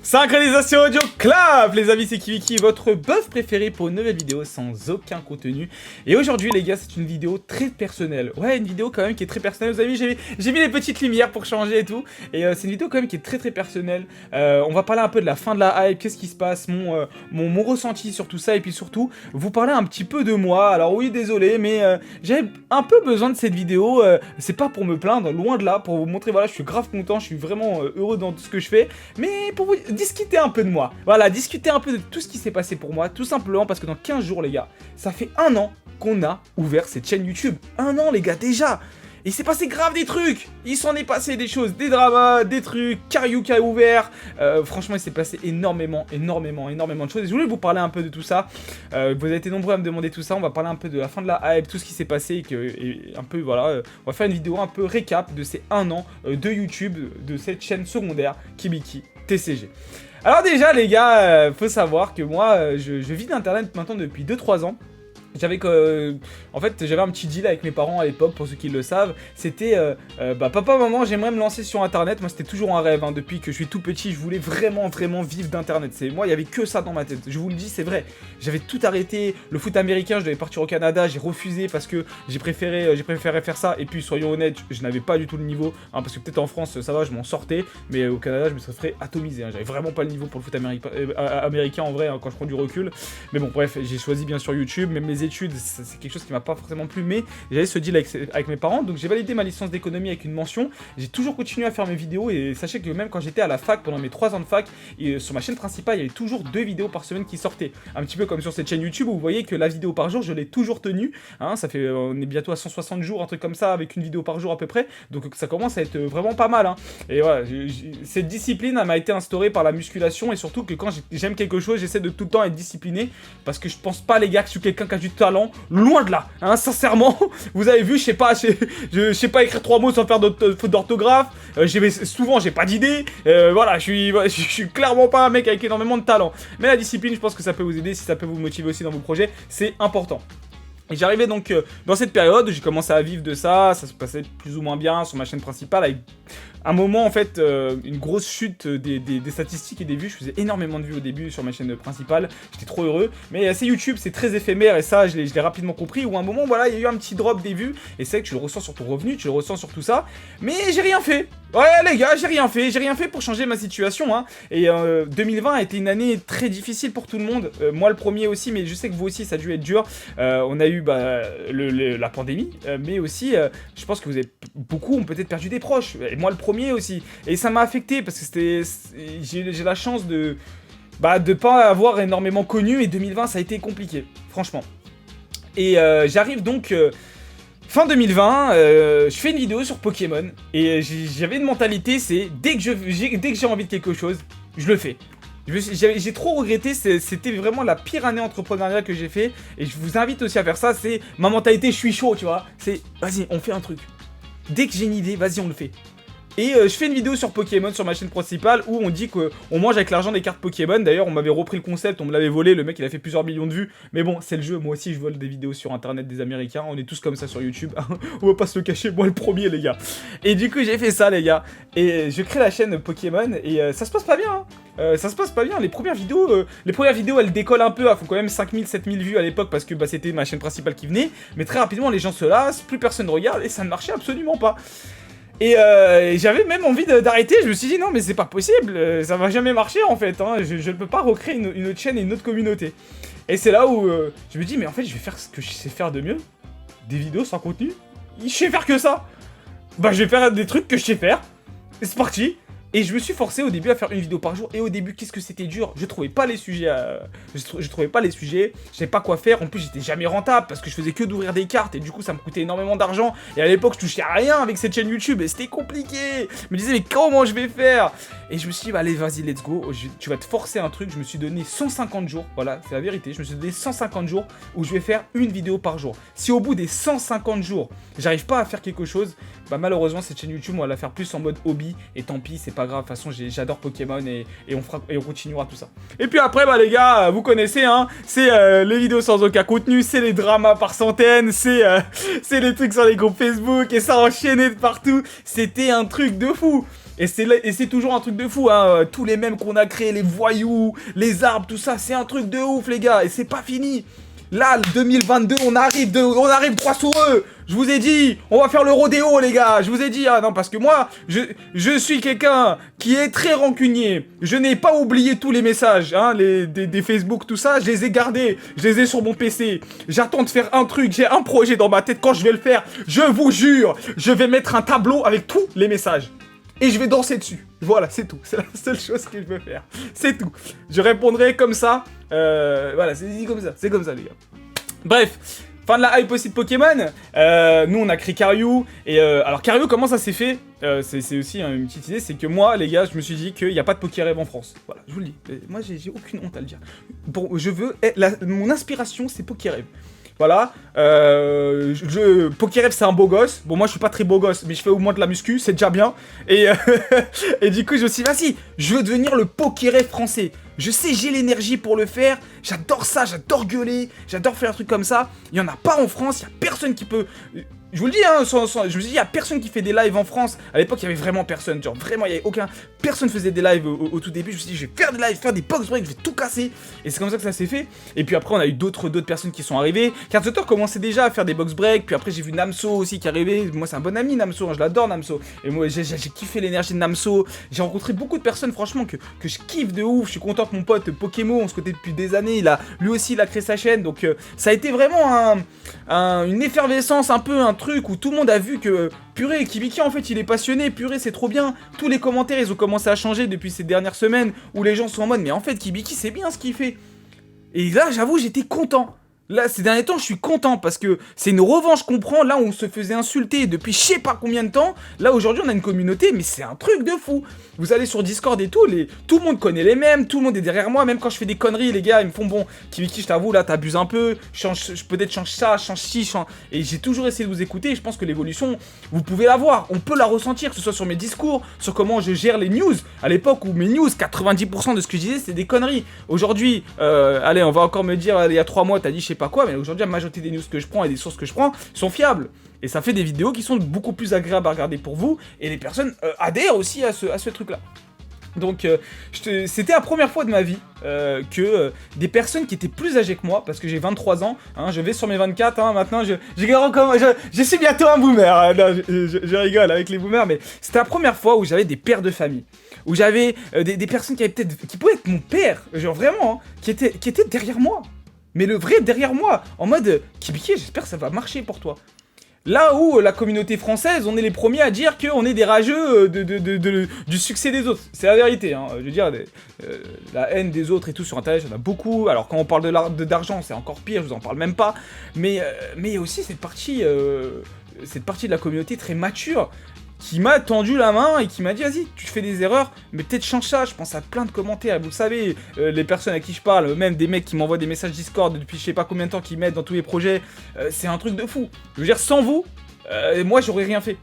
Synchronisation audio clap. Les amis, c'est Kiviki, votre buzz préféré pour une nouvelle vidéo sans aucun contenu. Et aujourd'hui les gars, c'est une vidéo très personnelle. Ouais, une vidéo quand même qui est très personnelle. Vous avez vu, j'ai mis les petites lumières pour changer et tout. Et c'est une vidéo quand même qui est très personnelle. On va parler un peu de la fin de la hype, qu'est-ce qui se passe, mon ressenti sur tout ça. Et puis surtout, vous parler un petit peu de moi. Alors oui, désolé, mais j'avais un peu besoin de cette vidéo. C'est pas pour me plaindre, loin de là, pour vous montrer, voilà, je suis grave content, je suis vraiment heureux dans tout ce que je fais. Mais pour vous discuter un peu de moi. Voilà, discuter un peu de tout ce qui s'est passé pour moi, tout simplement parce que dans 15 jours, les gars, ça fait 1 an qu'on a ouvert cette chaîne YouTube. 1 an, les gars, déjà. Et il s'est passé grave des trucs. Il s'en est passé des choses, des dramas, des trucs, Kariou qui a ouvert. Franchement, il s'est passé énormément de choses. Et je voulais vous parler un peu de tout ça. Vous avez été nombreux à me demander tout ça. On va parler un peu de la fin de la hype, tout ce qui s'est passé. Et un peu, voilà, on va faire une vidéo un peu récap de ces 1 an de YouTube, de cette chaîne secondaire, Kibiki TCG. Alors déjà les gars, faut savoir que moi je vis d'internet maintenant depuis 2-3 ans. J'avais en fait j'avais un petit deal avec mes parents à l'époque, pour ceux qui le savent. C'était papa maman, j'aimerais me lancer sur internet. Moi c'était toujours un rêve, hein. Depuis que je suis tout petit je voulais vraiment vivre d'internet. Moi il y avait que ça dans ma tête, je vous le dis, c'est vrai. J'avais tout arrêté, le foot américain je devais partir au Canada, j'ai refusé parce que j'ai préféré faire ça. Et puis soyons honnêtes, je n'avais pas du tout le niveau, hein, parce que peut-être en France ça va, je m'en sortais, mais au Canada je me serais fait atomiser, hein. J'avais vraiment pas le niveau pour le foot américain en vrai, hein, quand je prends du recul. Mais bon bref, j'ai choisi bien sûr YouTube. Même les études, c'est quelque chose qui m'a pas forcément plu, mais j'avais ce deal avec mes parents, donc j'ai validé ma licence d'économie avec une mention. J'ai toujours continué à faire mes vidéos, et sachez que même quand j'étais à la fac, pendant mes 3 ans de fac, sur ma chaîne principale, il y avait toujours 2 vidéos par semaine qui sortaient. Un petit peu comme sur cette chaîne YouTube où vous voyez que la vidéo par jour, je l'ai toujours tenue, hein. Ça fait, on est bientôt à 160 jours, un truc comme ça, avec une vidéo par jour à peu près, donc ça commence à être vraiment pas mal, hein. Et voilà, cette discipline, elle m'a été instaurée par la musculation, et surtout que quand j'aime quelque chose, j'essaie de tout le temps être discipliné, parce que je pense pas, les gars, que je suis quelqu'un qui a du talent, loin de là, hein, sincèrement. Vous avez vu, je sais pas écrire 3 mots sans faire faute d'orthographe, souvent j'ai pas d'idée, voilà, je suis clairement pas un mec avec énormément de talent. Mais la discipline, je pense que ça peut vous aider, si ça peut vous motiver aussi dans vos projets, c'est important. Et j'arrivais donc dans cette période, j'ai commencé à vivre de ça se passait plus ou moins bien sur ma chaîne principale, avec un moment en fait, une grosse chute des statistiques et des vues. Je faisais énormément de vues au début sur ma chaîne principale, j'étais trop heureux, mais c'est YouTube, c'est très éphémère, et ça je l'ai rapidement compris, où à un moment voilà, il y a eu un petit drop des vues, et c'est vrai que tu le ressens sur ton revenu, tu le ressens sur tout ça, mais j'ai rien fait. Ouais les gars, j'ai rien fait pour changer ma situation, hein. Et 2020 a été une année très difficile pour tout le monde, moi le premier aussi, mais je sais que vous aussi ça a dû être dur. On a eu la pandémie, mais aussi je pense que beaucoup ont peut-être perdu des proches, et moi le premier aussi, et ça m'a affecté parce que j'ai la chance de pas avoir énormément connu, et 2020 ça a été compliqué, franchement. Et j'arrive donc fin 2020, je fais une vidéo sur Pokémon, et j'avais une mentalité, c'est dès que j'ai envie de quelque chose, je le fais. J'ai trop regretté, c'était vraiment la pire année entrepreneuriale que j'ai fait, et je vous invite aussi à faire ça. C'est ma mentalité, je suis chaud, tu vois, c'est vas-y, on fait un truc. Dès que j'ai une idée, vas-y, on le fait. Et je fais une vidéo sur Pokémon sur ma chaîne principale où on dit qu'on mange avec l'argent des cartes Pokémon. D'ailleurs, on m'avait repris le concept, on me l'avait volé, le mec il a fait plusieurs millions de vues. Mais bon, c'est le jeu, moi aussi je vole des vidéos sur internet des Américains, on est tous comme ça sur YouTube. On va pas se le cacher, moi le premier les gars. Et du coup j'ai fait ça les gars. Et je crée la chaîne Pokémon, et ça se passe pas bien, hein. Ça se passe pas bien, les premières vidéos elles décollent un peu, elles font quand même 5000-7000 vues à l'époque parce que c'était ma chaîne principale qui venait. Mais très rapidement les gens se lassent, plus personne regarde, et ça ne marchait absolument pas. Et j'avais même envie d'arrêter, je me suis dit non mais c'est pas possible, ça va jamais marcher en fait, hein. Je ne peux pas recréer une autre chaîne et une autre communauté. Et c'est là où je me dis mais en fait je vais faire ce que je sais faire de mieux, des vidéos sans contenu, je sais faire que ça. Bah je vais faire des trucs que je sais faire, et c'est parti. Et je me suis forcé au début à faire une vidéo par jour, et au début qu'est-ce que c'était dur, je trouvais pas les sujets, je savais pas quoi faire, en plus j'étais jamais rentable parce que je faisais que d'ouvrir des cartes, et du coup ça me coûtait énormément d'argent, et à l'époque je touchais à rien avec cette chaîne YouTube, et c'était compliqué, je me disais mais comment je vais faire? Et je me suis dit bah, allez vas-y let's go, tu vas te forcer un truc. Je me suis donné 150 jours, voilà c'est la vérité, je me suis donné 150 jours où je vais faire une vidéo par jour. Si au bout des 150 jours j'arrive pas à faire quelque chose, bah malheureusement cette chaîne YouTube on va la faire plus en mode hobby, et tant pis, c'est pas grave, de toute façon j'adore Pokémon, et on continuera tout ça. Et puis après bah les gars, vous connaissez hein, c'est les vidéos sans aucun contenu, c'est les dramas par centaines, c'est les trucs sur les groupes Facebook, et ça enchaînait de partout, c'était un truc de fou. Et c'est toujours un truc de fou, hein. Tous les mèmes qu'on a créés, les voyous, les arbres, tout ça, c'est un truc de ouf, les gars. Et c'est pas fini. Là, 2022, on arrive droit sur eux. Je vous ai dit, on va faire le rodéo, les gars. Je vous ai dit, ah non, parce que moi, je suis quelqu'un qui est très rancunier. Je n'ai pas oublié tous les messages, hein, des Facebook, tout ça. Je les ai gardés, je les ai sur mon PC. J'attends de faire un truc, j'ai un projet dans ma tête. Quand je vais le faire, je vous jure, je vais mettre un tableau avec tous les messages. Et je vais danser dessus. Voilà, c'est tout. C'est la seule chose que je veux faire. C'est tout. Je répondrai comme ça. Voilà, c'est comme ça. C'est comme ça, les gars. Bref. Fin de la hype aussi de Pokémon. Nous, on a créé Kariou. Et alors, Kariou, comment ça s'est fait? C'est aussi une petite idée. C'est que moi, les gars, je me suis dit qu'il n'y a pas de Pokérêve en France. Voilà, je vous le dis. Moi, j'ai aucune honte à le dire. Bon, je veux... mon inspiration, c'est Pokérêve. Voilà, Pokérêve c'est un beau gosse. Bon, moi je suis pas très beau gosse, mais je fais au moins de la muscu, c'est déjà bien. Et, et du coup, je me suis dit, vas-y, je veux devenir le Pokérêve français. Je sais, j'ai l'énergie pour le faire. J'adore ça, j'adore gueuler, j'adore faire un truc comme ça. Il y en a pas en France, il y a personne qui peut. Je vous le dis, hein, je me suis dit, il y a personne qui fait des lives en France. À l'époque, il y avait vraiment personne. Genre, vraiment, il y avait aucun. Personne faisait des lives au tout début. Je me suis dit, je vais faire des lives, faire des box breaks, je vais tout casser. Et c'est comme ça que ça s'est fait. Et puis après, on a eu d'autres personnes qui sont arrivées. Cartotor commençait déjà à faire des box breaks. Puis après, j'ai vu Namso aussi qui arrivait. Moi, c'est un bon ami, Namso. Hein, je l'adore, Namso. Et moi, j'ai kiffé l'énergie de Namso. J'ai rencontré beaucoup de personnes, franchement, que je kiffe de ouf. Je suis content que mon pote Pokémon, on se connaît depuis des années. Lui aussi, il a créé sa chaîne. Donc, ça a été vraiment une effervescence, un peu un truc où tout le monde a vu que purée, Kibiki en fait il est passionné, purée c'est trop bien. Tous les commentaires ils ont commencé à changer depuis ces dernières semaines où les gens sont en mode mais en fait Kibiki c'est bien ce qu'il fait. Et là j'avoue j'étais content. Là ces derniers temps je suis content parce que c'est une revanche qu'on prend là où on se faisait insulter depuis je sais pas combien de temps. Là aujourd'hui on a une communauté mais c'est un truc de fou. Vous allez sur Discord et tout, tout le monde connaît les mêmes, tout le monde est derrière moi, même quand je fais des conneries les gars ils me font bon Kibiki je t'avoue là t'abuses un peu, peut-être change ça, change ci, et j'ai toujours essayé de vous écouter et je pense que l'évolution vous pouvez la voir, on peut la ressentir que ce soit sur mes discours, sur comment je gère les news. À l'époque où mes news 90% de ce que je disais c'était des conneries. Aujourd'hui, allez on va encore me dire il y a 3 mois t'as dit je sais pas quoi, mais aujourd'hui la majorité des news que je prends et des sources que je prends sont fiables. Et ça fait des vidéos qui sont beaucoup plus agréables à regarder pour vous. Et les personnes adhèrent aussi à ce truc-là. Donc c'était la première fois de ma vie que des personnes qui étaient plus âgées que moi, parce que j'ai 23 ans, hein, je vais sur mes 24, hein, maintenant je suis bientôt un boomer, hein, non, je rigole avec les boomers, mais c'était la première fois où j'avais des pères de famille, où j'avais des personnes qui pouvaient être mon père, genre vraiment, hein, qui étaient derrière moi. Mais le vrai derrière moi, en mode Kibiki, j'espère que ça va marcher pour toi. Là où la communauté française, on est les premiers à dire qu'on est des rageux du succès des autres. C'est la vérité, hein. Je veux dire, la haine des autres et tout sur internet, il y en a beaucoup. Alors quand on parle d'argent, c'est encore pire, je vous en parle même pas. Mais il y a aussi cette partie de la communauté très mature qui m'a tendu la main et qui m'a dit vas-y tu fais des erreurs mais peut-être change ça. Je pense à plein de commentaires, vous savez, les personnes à qui je parle, même des mecs qui m'envoient des messages Discord depuis je sais pas combien de temps, qui m'aident dans tous les projets, c'est un truc de fou. Je veux dire sans vous, moi j'aurais rien fait.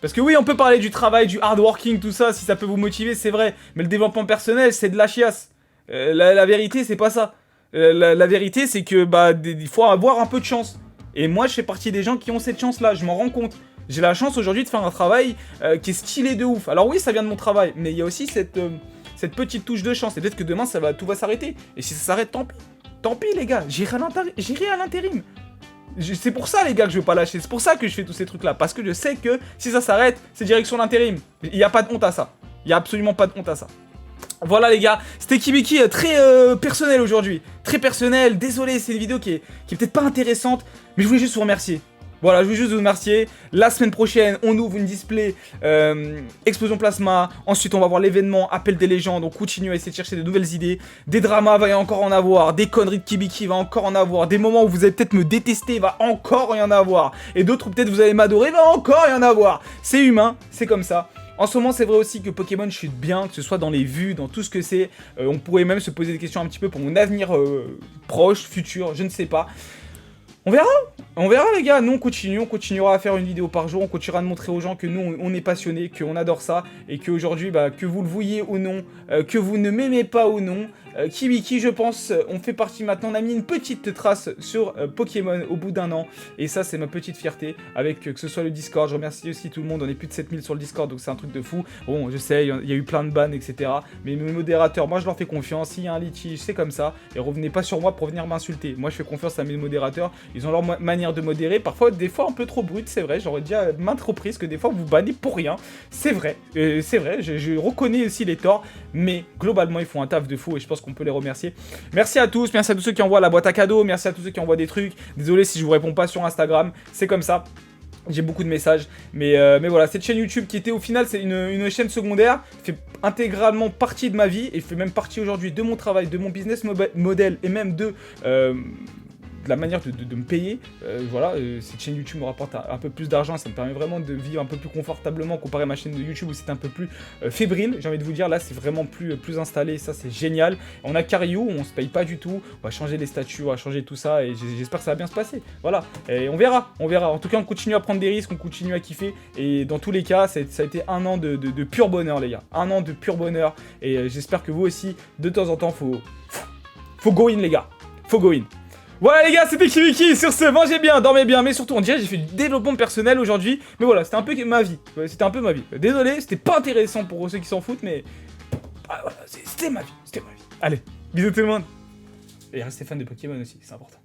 Parce que oui on peut parler du travail, du hard working, tout ça, si ça peut vous motiver c'est vrai, mais le développement personnel c'est de la chiasse. La vérité c'est pas ça. La vérité c'est que il faut avoir un peu de chance. Et moi je fais partie des gens qui ont cette chance là, je m'en rends compte. J'ai la chance aujourd'hui de faire un travail qui est stylé de ouf. Alors oui, ça vient de mon travail, mais il y a aussi cette petite touche de chance. Et peut-être que demain, tout va s'arrêter. Et si ça s'arrête, tant pis. Tant pis, les gars. J'irai à l'intérim. C'est pour ça, les gars, que je veux pas lâcher. C'est pour ça que je fais tous ces trucs-là. Parce que je sais que si ça s'arrête, c'est direction l'intérim. Il n'y a pas de honte à ça. Il n'y a absolument pas de honte à ça. Voilà les gars, c'était Kibiki très personnel aujourd'hui. Très personnel. Désolé, c'est une vidéo qui est peut-être pas intéressante. Mais je voulais juste vous remercier. Voilà, je voulais juste vous remercier. La semaine prochaine, on ouvre une display Explosion Plasma. Ensuite, on va voir l'événement Appel des légendes. On continue à essayer de chercher de nouvelles idées. Des dramas, va y encore en avoir. Des conneries de Kibiki, va encore en avoir. Des moments où vous allez peut-être me détester, va encore y en avoir. Et d'autres où peut-être vous allez m'adorer, va encore y en avoir. C'est humain, c'est comme ça. En ce moment, c'est vrai aussi que Pokémon chute bien, que ce soit dans les vues, dans tout ce que c'est. On pourrait même se poser des questions un petit peu pour mon avenir proche, futur, je ne sais pas. On verra les gars, nous on continuera à faire une vidéo par jour, on continuera de montrer aux gens que nous on est passionnés, qu'on adore ça, et qu'aujourd'hui, bah, que vous le voyez ou non, que vous ne m'aimez pas ou non, Kiwiki, je pense, on fait partie maintenant, on a mis une petite trace sur Pokémon au bout d'un an, et ça c'est ma petite fierté, avec que ce soit le Discord, je remercie aussi tout le monde, on est plus de 7000 sur le Discord, donc c'est un truc de fou. Bon, je sais, il y a eu plein de bans, etc. Mais mes modérateurs, moi je leur fais confiance, s'il y a un litige, c'est comme ça, et revenez pas sur moi pour venir m'insulter. Moi je fais confiance à mes modérateurs, ils ont leur manière de modérer, parfois des fois un peu trop brute, c'est vrai, j'aurais dit à maintes reprises que des fois vous bannez pour rien, c'est vrai, je reconnais aussi les torts, mais globalement ils font un taf de fou et je pense qu'on peut les remercier. Merci à tous ceux qui envoient la boîte à cadeaux, merci à tous ceux qui envoient des trucs, désolé si je vous réponds pas sur Instagram, c'est comme ça. J'ai beaucoup de messages, mais voilà, cette chaîne YouTube qui était au final, c'est une chaîne secondaire, fait intégralement partie de ma vie, et fait même partie aujourd'hui de mon travail, de mon business model, et même de la manière de me payer. Voilà, cette chaîne YouTube me rapporte un peu plus d'argent, ça me permet vraiment de vivre un peu plus confortablement comparé à ma chaîne de YouTube où c'est un peu plus fébrile, j'ai envie de vous dire. Là c'est vraiment plus installé, ça c'est génial. On a Cario, on se paye pas du tout, on va changer les statuts, on va changer tout ça, et j'espère que ça va bien se passer. Voilà, et on verra. En tout cas on continue à prendre des risques, on continue à kiffer, et dans tous les cas ça a été un an de pur bonheur les gars, un an de pur bonheur, et j'espère que vous aussi, de temps en temps, faut go in les gars, faut go in. Voilà les gars, c'était Kiwiki, sur ce, mangez bien, dormez bien, mais surtout on dirait que j'ai fait du développement personnel aujourd'hui, mais voilà, c'était un peu ma vie, Désolé, c'était pas intéressant pour ceux qui s'en foutent, mais voilà, c'était ma vie, Allez, bisous tout le monde, et restez fan de Pokémon aussi, c'est important.